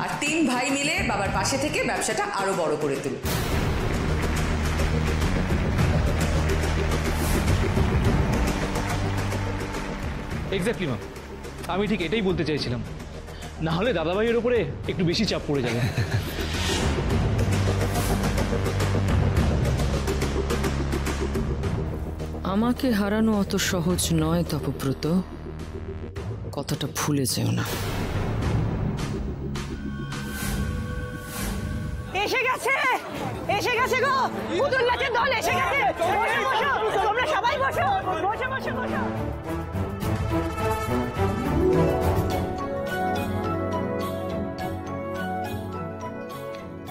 আর 3 ভাই মিলে বাবার পাশে থেকে ব্যবসাটা আরো বড় করে তুলব। এক্স্যাক্টলি ম্যাম, আমি ঠিক এটাই বলতে চাইছিলাম। না হলে দাদাভাইয়ের উপরে একটু বেশি চাপ পড়ে যাবে। আমাকে হারানো অত সহজ নয় তপব্রত, কথাটা ভুলে যেও না। এসে গেছে, এসে গেছে গো, পুতুল নাচের দল এসে গেছে। বসো বসো, তোমরা সবাই বসো, বসো বসো বসো।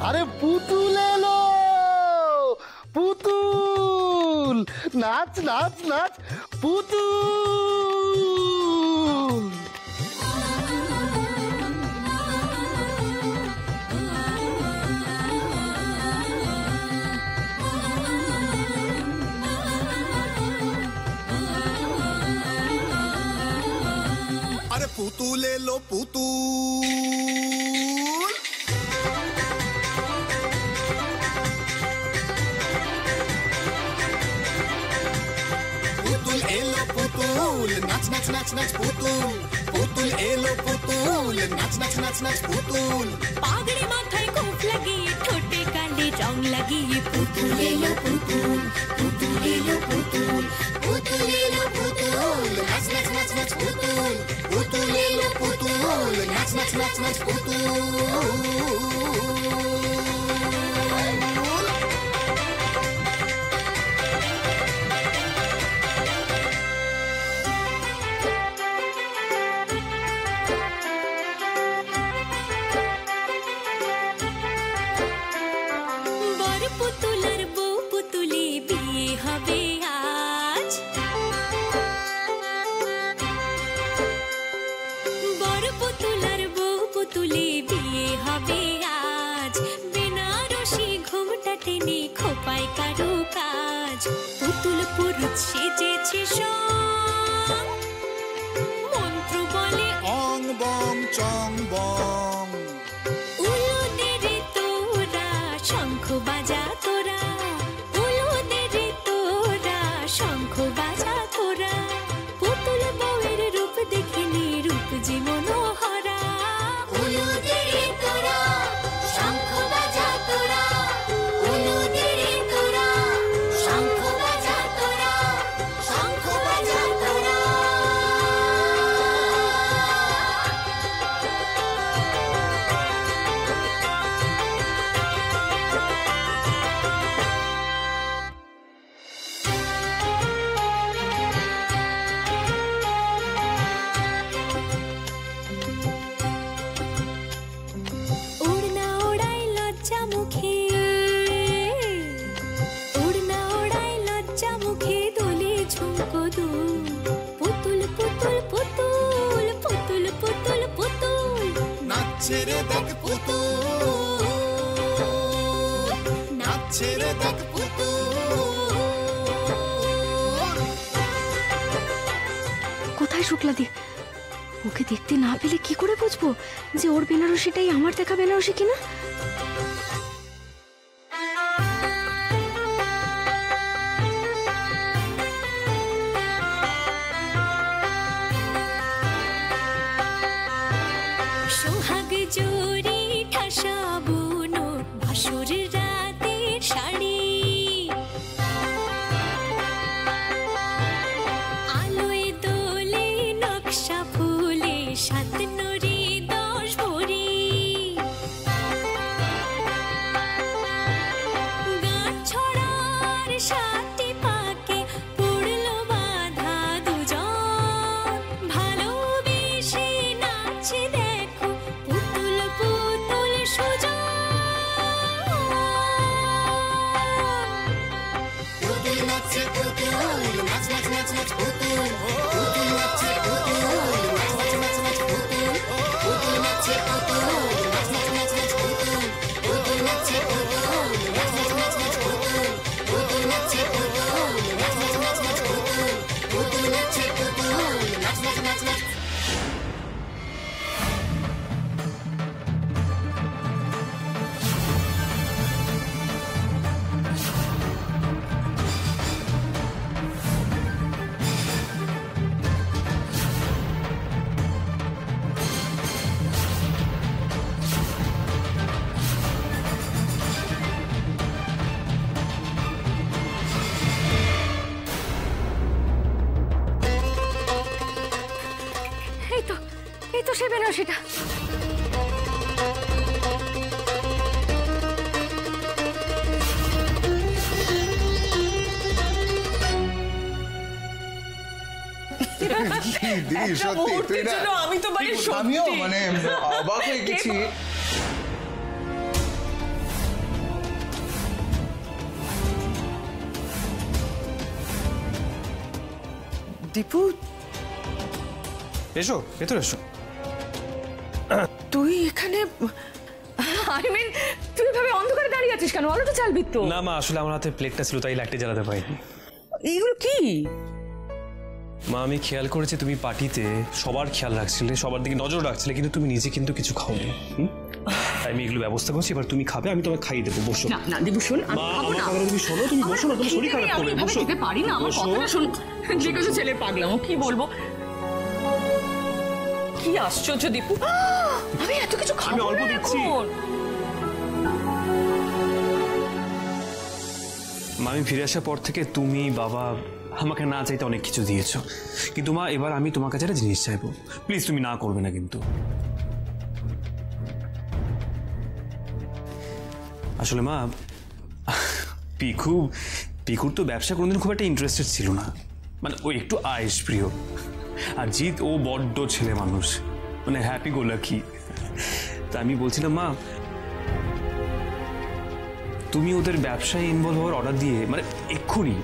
আরে পুতুল এলো, পুতুল নাচ নাচ নাচ, পুতুল। আরে পুতুল এলো পুতুল, পুতুল এলো পুতুল, নাচ নাচ নাচ নাচ পুতুল, পুতুল এলো পুতুল, নাচ নাচ নাচ নাচ পুতুল। পাগড়ি মাথায় কোপ লাগিয়ে ঠোঁটে কালে রং লাগিয়ে পুতুল এলো পুতুল, পুতুল এলো পুতুল, পুতুল এলো পুতুল, নাচ নাচ নাচ নাচ পুতুল, পুতুল এলো পুতুল, নাচ নাচ নাচ নাচ পুতুল। বড় পুতুল আর বউ পুতুলে বিয়ে হবে আজ। বড় পুতুল আর বউ পুতুলে বিয়ে হবে আজ। বেনারসি ঘুমটা টেনে খোপায় কারু কাজ। পুতুল পুরুষ সেজেছে সব, মন্ত্র বলে অং বং চং বং। উলুদের তোরা শঙ্খ বাজা তোরা, উলুদের তোরা শঙ্খ বাজা তোরা। পুতুল বউয়ের রূপ দেখে রূপ যে মনোহরা। উলুদের তোরা শঙ্খ বাজা তোরা, উলুদের তোরা শঙ্খ বাজা তোরা, শঙ্খ বাজা তোরা। উড়না ওড়াই লজ্জা মুখে, উড়না ওড়াই লজ্জা মুখে দোলে ঝুমকো দুল। পুতুল পুতুল পুতুল, পুতুল পুতুল পুতুল, নাচছে রে দেখ পুতুল, নাচছে রে দেখ পুতুল। কোথায় শুক্লাদি? ওকে দেখতে না পেলে কি করে বুঝবো যে ওর বেনারসিটাই আমার দেখা বেনারসি কিনা? সোহাগ জোরে ঠাসাবো নোট, বাসর রাতের শাড়ি। আলোয় দোলে নকশা ফুলে, সাত নড়ি 10 ভরি। গান ছড়ার 7টি পাকে পড়লো বাঁধা দুজন। ভালোবেসে নাচে দেখো পুতুল পুতুল সুজন। পুতুল নাচছে পুতুল, নাচ নাচ নাচ নাচ পুতুল, পুতুল নাচছে পুতুল, নাচ নাচ নাচ নাচ পুতুল। তো সেই বেনারসিটা। দিদি সত্যি তুই না, আমি তো মানে আমিও মানে অবাক হয়ে গেছি। দীপু, এসো ভেতরে এসো। তুই এখানে, আই মিন তুই এভাবে অন্ধকারে দাঁড়িয়ে আছিস কেন? আলোটা চালবি তো। না মা, আসলে আমার হাতে প্লেটটা ছিল তাই লাইটটা জ্বালাতে পারিনি। এইগুলো কি? মা আমি খেয়াল করেছি তুমি পার্টিতে সবার খেয়াল রাখছিলে, সবার দিকে নজর রাখছিলে, কিন্তু তুমি নিজে কিন্তু কিছু খাওনি। আমি এগুলো ব্যবস্থা করছি, এবার তুমি খাবে, আমি তোমাকে খাইয়ে দেবো। বসো। না না দীপু শোন, আমি মা খাবো আমার না। কথাটা তুমি শোনো, তুমি বসো না, তুমি শরীর খারাপ করবে। আমি বসো। খেতে পারি না, আমার বসো। কথাটা শোন। যে কিছু ছেলের পাগলামো, কি বলবো? কি আশ্চর্য দীপু, আমি এত কিছু খাবো আমি অল্প না দিচ্ছি। এখন। মা আমি ফিরে আসার পর থেকে তুমি বাবা আমাকে না চাইতে অনেক কিছু দিয়েছো, কিন্তু মা এবার আমি তোমার কাছে একটা জিনিস চাইবো, প্লিজ তুমি না করবে না কিন্তু। আসলে মা পিকুর তো ব্যবসা কোনোদিন খুব একটা ইন্টারেস্টেড ছিল না, মানে ও একটু আয়েশ প্রিয়, আর জিৎ ও বড্ড ছেলে মানুষ, মানে হ্যাপি গো লাকি। তা আমি বলছিলাম মা তুমি ওদের ব্যবসায় ইনভলভ হওয়ার অর্ডার দিয়ে মানে এক্ষুনি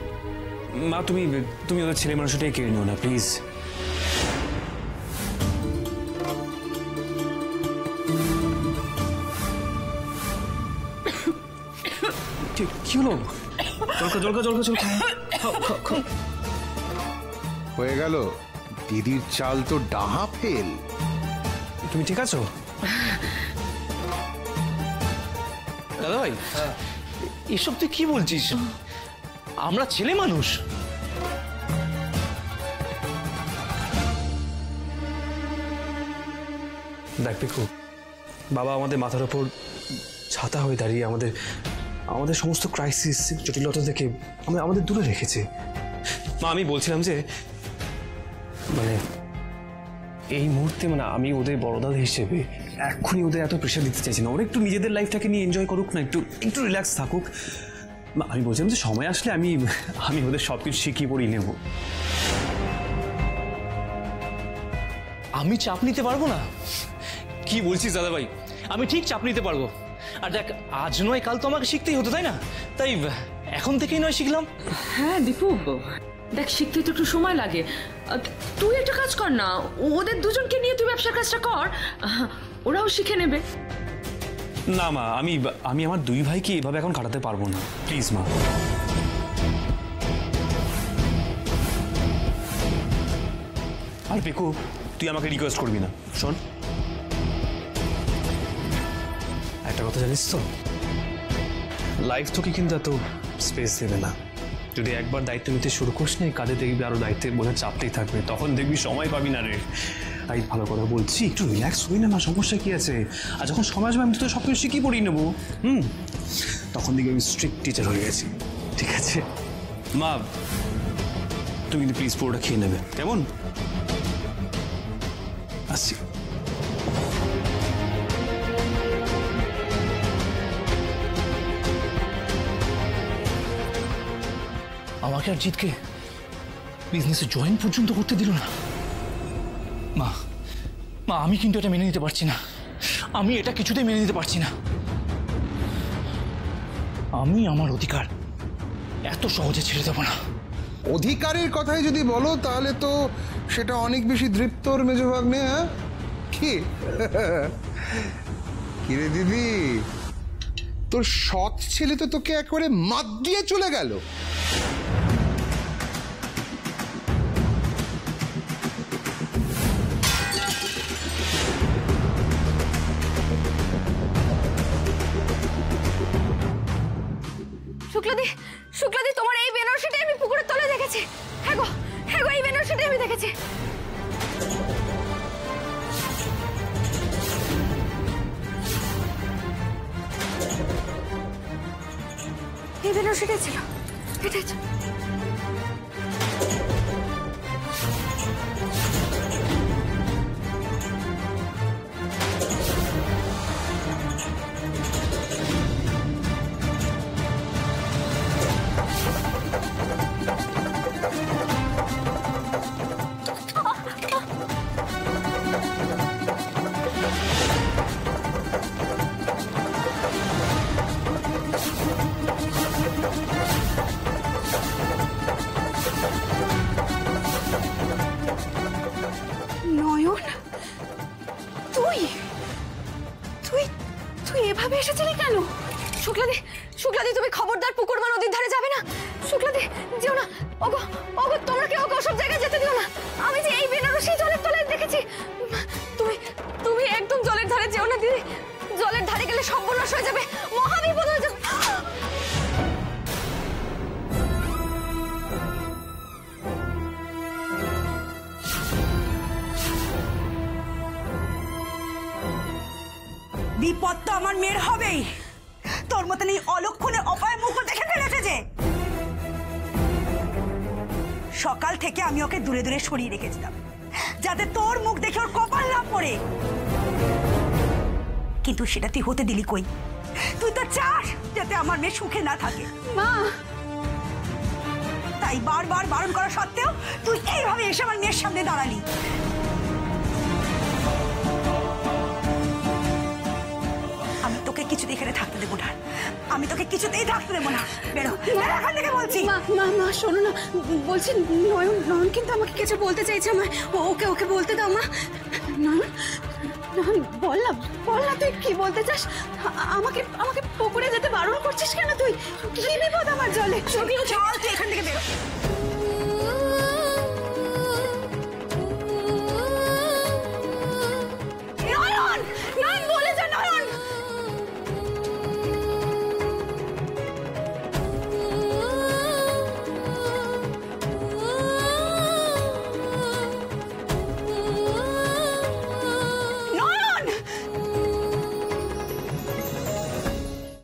মা তুমি ওদের ছেলে মানুষটাই কেড়ে নিও না প্লিজ। কি হলো? জল হয়ে গেল দিদির চাল তো ডাহা ফেল। তুমি ঠিক আছো দাদা ভাই? এসব তুই কি বলছিস? আমরা ছেলে মানুষ। দেখ পিকু, বাবা আমাদের মাথার ওপর ছাতা হয়ে দাঁড়িয়ে আমাদের সমস্ত ক্রাইসিস জটিলতা থেকে আমাদের দূরে রেখেছে। মা আমি বলছিলাম যে মানে এই মুহূর্তে মানে আমি ওদের বড়দাদা হিসেবে এক্ষুনি ওদের এত প্রেশার দিতে চাইছি না, ওরা একটু নিজেদের লাইফটাকে নিয়ে এনজয় করুক না, একটু রিল্যাক্স থাকুক। আমি বলছিলাম যে সময় আসলে আমি ওদের সব কিছু শিখিয়ে পড়িয়ে নেব। আমি চাপ নিতে পারবো না? কি বলছিস দাদা ভাই? আমি ঠিক চাপ নিতে পারবো। আর দেখ, আজ নয় কাল তো আমাকে শিখতেই হতো, তাই না? তাই এখন থেকেই নয় শিখলাম। হ্যাঁ দীপু, দেখ শিখতে তো একটু সময় লাগে। তুই একটা কাজ কর না, ওদের দুজনকে নিয়ে তুই ব্যবসার কাজটা কর, ওরাও শিখে নেবে। না মা, আমি আমার দুই ভাইকে এভাবে এখন কাটাতে পারবো না, প্লিজ মা। আর পিকু তুই আমাকে রিকোয়েস্ট করবি না, শোন একটা কথা জানিস তো, লাইফ তোকে কিন্তু এত স্পেস দেবে না। যদি একবার দায়িত্ব নিতে শুরু করিস না, কাজে দেখবি আরো দায়িত্বের বোঝা চাপতেই থাকবে, তখন দেখবি সময় পাবি না রে। তাই ভালো কথা বলছি, একটু রিল্যাক্স হই না, সমস্যা কি আছে? আর যখন সময় আসবে আমি তো সব কিছু শিখিয়ে পড়িয়ে নেবো। তখন দেখবি আমি স্ট্রিক্ট টিচার হয়ে গেছি, ঠিক আছে? মা তুমি কিন্তু প্লিজ পুরোটা খেয়ে নেবে, কেমন? আসছি। আমাকে আর জিতকে বিজনেসে জয়েন পর্যন্ত করতে দিল না। মা আমি কিন্তু এটা মেনে নিতে পারছি না, আমি এটা কিছুতেই মেনে নিতে পারছি না। আমি আমার অধিকার এত সহজে ছেড়ে দেবো না। অধিকারের কথাই যদি বলো তাহলে তো সেটা অনেক বেশি দৃপ্তর মেজভাগ্নে। হ্যাঁ কি কিরে দিদি, তোর সৎ ছেলে তো তোকে একেবারে মাত দিয়ে চলে গেল। শুক্লাদি তোমার এই বেনারসিটাই আমি পুকুরের তলে দেখেছি। হ্যাঁ গো এই বেনারসিটাই আমি দেখেছি। এই বেনারসিটাই ছিল, এটাই ছিল। এভাবে এসেছিলে কেন? শুক্লাদি, শুক্লাদি তুমি খবরদার পুকুরমা নদীর ধারে যাবে না। শুক্লাদি যেও না। ওগো ওগো, তোমরা কেউ ওকে ওসব জায়গায় যেতে দিও না। আমি যে এই বেনারসি জলের তলায় দেখেছি। তুমি তুমি একদম জলের ধারে যেও না দিদি। জলের ধারে গেলে সর্বনাশ হয়ে যাবে, মহাবিপদ হয়ে যাবে। বিপদ তো আমার মেয়ের হবেই। তোর মতন এই অলক্ষণে অপায় মুখ দেখে ফেলেছে যে। সকাল থেকে আমি ওকে দূরে দূরে সরিয়ে রেখেছিলাম যাতে তোর মুখ দেখে ওর কপাল না পড়ে, কিন্তু সেটা তুই হতে দিলি কই? তুই তো চাস যাতে আমার মেয়ে সুখে না থাকে। মা, তাই বারবার বারণ করা সত্ত্বেও তুই এইভাবে এসে আমার মেয়ের সামনে দাঁড়ালি। আমি তোকে কিছুতেই এখানে থাকতে দেবো না। আমি তোকে কিছুতেই থাকতে দেবো না। বেরো এখান থেকে বলছি। মা মা মা শোনো না, বলছি নয়ন, নয়ন কিন্তু আমাকে কিছু বলতে চাইছে। আমার ওকে ওকে বলতে দাও মা। নয়ন, নয়ন বল না, বল না তুই কি বলতে চাস? আমাকে আমাকে পুকুরে যেতে বারণ করছিস কেন তুই? কি বিপদ আমার জলে? চল তুই এখান থেকে বেরো। নয়ন, নয়ন বলে যা নয়ন।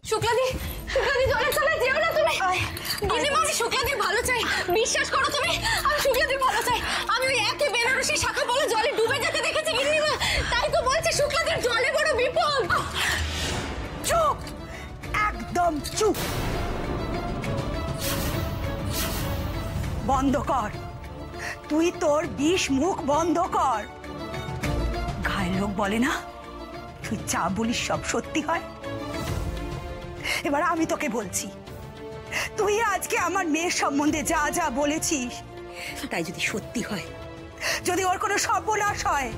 শুক্লাদি, শুক্লাদি জলের তলায় যেও না তুমি। দিদিমা, আমি শুক্লাদির ভালো চাই, বিশ্বাস করো তুমি। আমি শুক্লাদির ভালো চাই। আমি ওই একই বেনারসি শাখা বলে জলে ডুবে যেতে দেখেছি দিদিমা, তাই তো বলছি শুক্লাদির জলে বড় বিপদ। চুপ, একদম চুপ। বন্ধ কর, তুই তোর বিষ মুখ বন্ধ কর। ঘায়ের লোক বলে না, তুই যা বলিস সব সত্যি হয়। এবার আমি তোকে বলছি, তুই আজকে আমার মেয়ের সম্বন্ধে যা যা বলেছিস তাই যদি সত্যি হয়, যদি ওর কোনো সর্বনাশ হয়,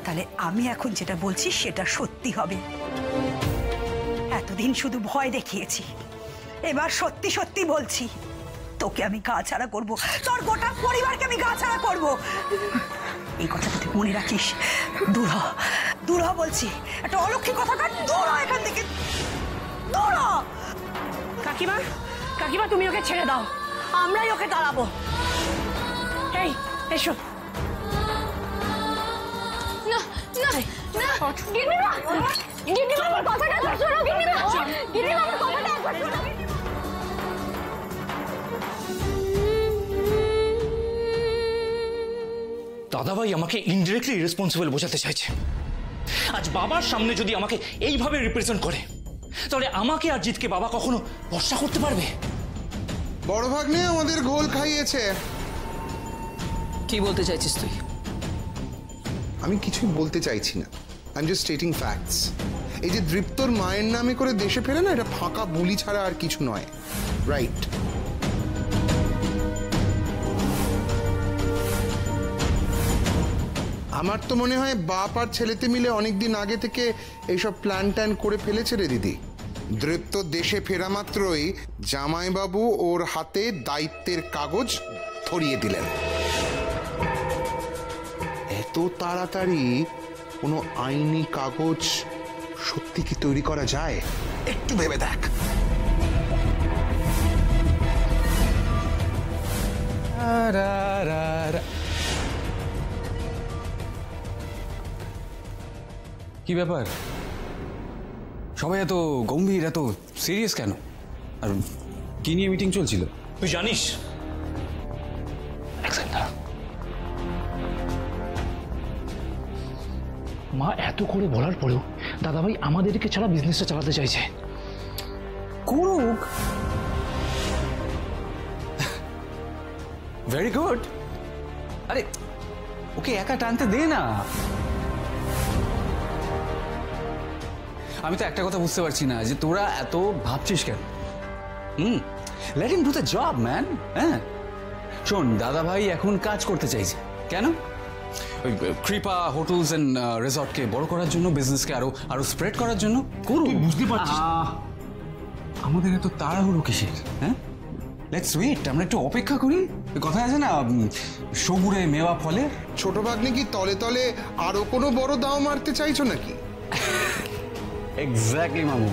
তাহলে আমি এখন যেটা বলছি সেটা সত্যি হবে। এতদিন শুধু ভয় দেখিয়েছি, এবার সত্যি সত্যি বলছি, তোকে আমি গা ছাড়া করবো, তোর গোটা পরিবারকে আমি গা ছাড়া করবো। এই কথাটা তুই মনে রাখিস। দূর হ, দূর হ বলছি। একটা অলক্ষী কথা কাট, দূর হ এখান থেকে, দূর হ। কাকিমা, কাকিমা তুমি ওকে ছেড়ে দাও, আমরাই ওকে দাঁড়াবো। এই এসো। না না না, গিন্নিমা, গিন্নিমা আমার কথাটা একবার শোনো। গিন্নিমা, গিন্নিমা আমার কথাটা একবার শোনো। দাদাভাই আমাকে ইনডিরেক্টলি রেসপন্সিবল বোঝাতে চাইছে। আজ বাবার সামনে যদি আমাকে এইভাবে রিপ্রেজেন্ট করে, তাহলে আমাকে আর জিতকে বাবা কখনো ভরসা করতে পারবে? বড় ভাগ্নে আমাদের ঘোল খাইয়েছে। কি বলতে চাইছিস তুই? আমি কিছুই বলতে চাইছি না, I am just stating facts. এই যে দৃপ্তর মায়ের নামে করে দেশে ফেরে না, এটা ফাঁকা বুলি ছাড়া আর কিছু নয়, রাইট? আমার তো মনে হয় বাপ আর ছেলেতে মিলে অনেকদিন আগে থেকে এইসব প্ল্যান ট্যান করে ফেলেছে রে দিদি। দৃপ্ত দেশে ফেরা মাত্রই জামাইবাবু ওর হাতে দায়িত্বের কাগজ ধরিয়ে দিলেন। এত তাড়াতাড়ি কোনো আইনি কাগজ সত্যি কি তৈরি করা যায়? একটু ভেবে দেখ। কি ব্যাপার, সবাই এত গম্ভীর, এত সিরিয়াস কেন? আর কি নিয়ে মিটিং চলছিল? তুই জানিস? মা এত করে বলার পরেও দাদাভাই আমাদেরকে ছাড়া বিজনেসটা চালাতে চাইছে। করুক, ভেরি গুড। আরে ওকে একা টানতে দে না। আমি তো একটা কথা বুঝতে পারছি না যে তোরা এত ভাবছিস কেন। Let him do the job man. হ্যাঁ শোন, দাদা ভাই এখন কাজ করতে চাইছে কেন? ওই কৃপা হোটেলস অ্যান্ড রিসর্টকে বড় করার জন্য, বিজনেসকে আরো স্প্রেড করার জন্য করুন। বুঝতে পারছিস? আমাদের এত তাড়াহুড়ো কিসের? হ্যাঁ, লেটস ওয়েট, আমরা একটু অপেক্ষা করি। কথা আছে না, সবুরে মেওয়া ফলে। ছোট ভাগ্নে কি তলে তলে আরো কোনো বড় দাও মারতে চাইছো নাকি? এক্স্যাক্টলি মামু।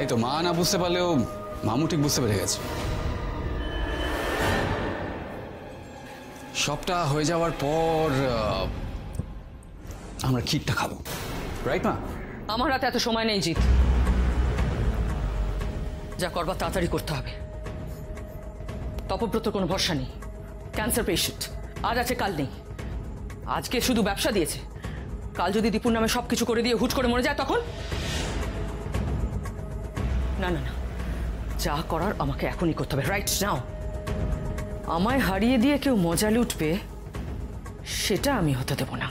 এই তো মা না বুঝতে পারলেও মামু ঠিক বুঝতে পেরে গেছে। সবটা হয়ে যাওয়ার পর আমরা ক্ষীরটা খাবো, রাইট মা? আমার হাতে এত সময় নেই জিৎ, যা করবার তাড়াতাড়ি করতে হবে। তপব্রত কোনো ভরসা নেই, ক্যান্সার পেশেন্ট, আজ আছে কাল নেই। আজকে শুধু ব্যবসা দিয়েছে, কাল যদি দীপুর নামে সবকিছু করে দিয়ে হুট করে মরে যায় তখন? না না না, যা করার আমাকে এখনই করতে হবে, রাইট নাও। আমায় হারিয়ে দিয়ে কেউ মজা লুটবে সেটা আমি হতে দেব না,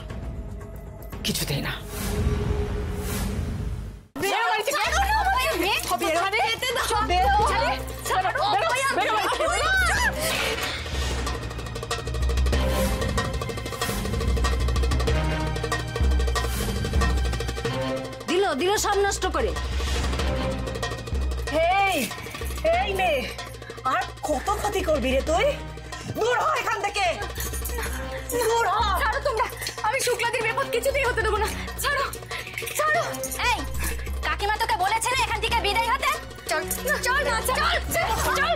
কিছুতেই না। দিল সব নষ্ট করে। এই মেয়ে, আর কত ক্ষতি করবি রে তুই? দূর হ এখান থেকে, দূর হ। ছাড়ো তোমরা, আমি শুক্লাদির বিপদ কিছুতেই হতে দেবো না। ছাড়ো ছাড়ো। এই কাকিমা তোকে বলেছে না এখান থেকে বিদায় হতে? চল চল না, চল চল।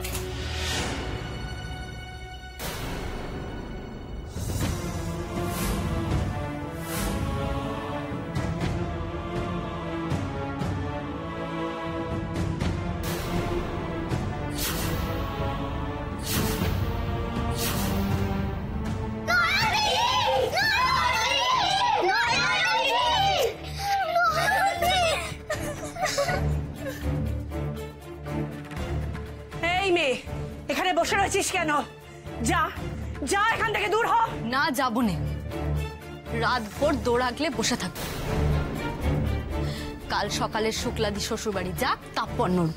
এই মেয়ে, এখানে বসে রয়েছিস কেন? যা যা এখান থেকে, দূর হ। না যাবো না, রাত ভোর দৌড়াগলে বসে থাকবো। কাল সকালে শুক্লাদি শ্বশুর বাড়ি যাক, তারপর নড়ব।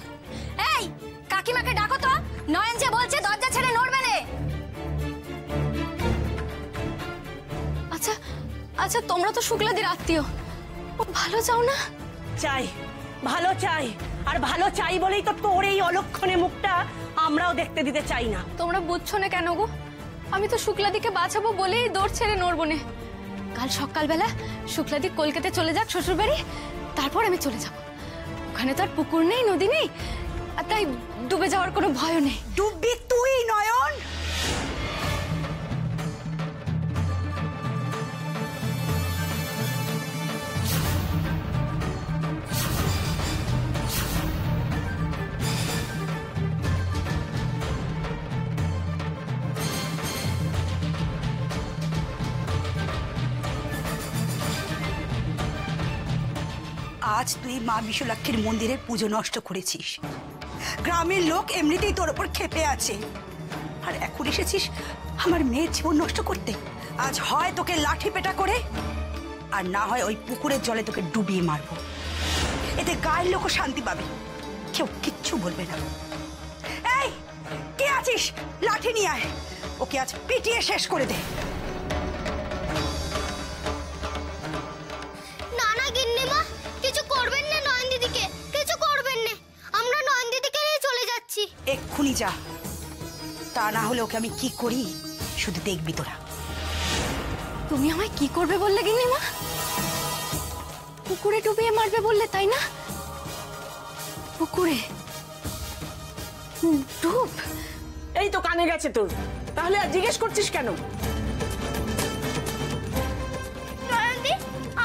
এই কাকিমাকে ডাকো তো, নয়ন যে বলছে দরজা ছেড়ে নড়বে না। আচ্ছা আচ্ছা, তোমরা তো শুক্লাদির আত্মীয়, ও ভালো চাও না? চাই, ভালো চাই, আর ভালো চাই বলেই তো তোর এই অলক্ষণে মুখটা আমরাও দেখতে দিতে চাই না। তোমরা বুঝছো না কেন গো? আমি তো শুক্লাদিকে বাঁচাবো বলেই দৌড় ছেড়ে নড়বো না। কাল সকালবেলা শুক্লাদি কলকাতায় চলে যাক শ্বশুর বাড়ি, তারপর আমি চলে যাব। ওখানে তো আর পুকুর নেই, নদী নেই, আর তাই ডুবে যাওয়ার কোনো ভয়ও নেই। ডুববি তুই নয়ন? আজ তুই মা বিশালাক্ষীর মন্দিরে পুজো নষ্ট করেছিস। গ্রামের লোক এমনিতেই তোর ওপর ক্ষেপে আছে, আর এখন এসেছিস আমার মেয়ের জীবন নষ্ট করতে। আজ হয় তোকে লাঠি পেটা করে, আর না হয় ওই পুকুরের জলে তোকে ডুবিয়ে মারবো। এতে গায়ের লোকও শান্তি পাবে, কেউ কিচ্ছু বলবে না। এই কে আছিস? লাঠি নিয়ে আয়, ওকে আজ পিটিয়ে শেষ করে দে। না না গিন্নিমা, কিছু করবেন না নয়ন দিদিকে, কিছু করবেন না। আমরা নয়ন দিদিকে নিয়ে চলে যাচ্ছি। এক্ষুনি যা, তা না হলে ওকে আমি কি করি শুধু দেখবি তোরা। তুমি আমায় কি করবে বললে গিন্নিমা? পুকুরে ডুবিয়ে মারবে বললে, তাই না? পুকুরে ডুব? এই তো কানে গেছে তোর, তাহলে আর জিজ্ঞেস করছিস কেন? নয়নদি,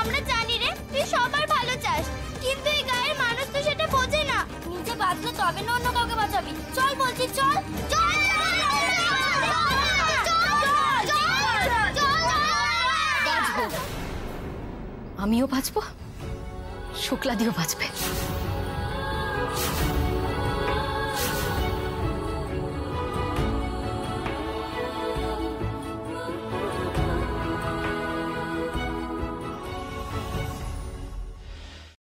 আমরা জানি রে তুই সবার ভালো চাস, কিন্তু এই গায়ের মানুষ তো সেটা বোঝে না। নিজে বাঁচলে তবে না অন্য কাউকে বাঁচাবি। চল বলছি, চল চল। আমিও বাঁচবো, শুক্লাদিও বাঁচবে।